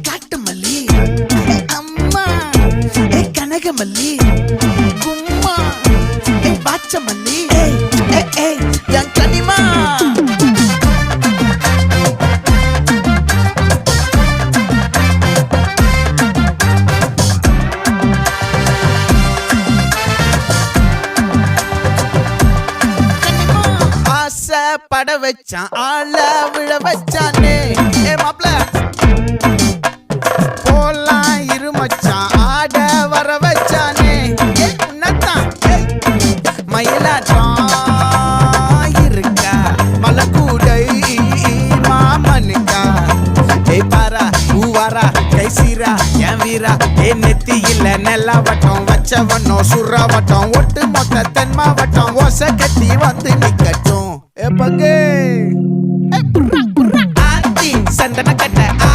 காட்டு மல்லி அம்மா கனகமல்லி கும்மா பாச்ச மல்லி என் கனிமா பட வச்சான் ஆள விழ வச்சானே மாப்ள போலாம் இருமச்சான் ஆட வர வச்சானே உன்னத்தான் மயிலாட்டம் இருக்கா மலக்கூடை மாமனுக்கா பாரா பூவாரா கைசீரா என் வீரா நெத்தி இல்ல நெல்லா வட்டம் வச்சவனோ சுறா வட்டம் ஒட்டு மொத்த தென் மாவட்டம் ஓசை கட்டி வந்து நிக்கட்டும் பங்கே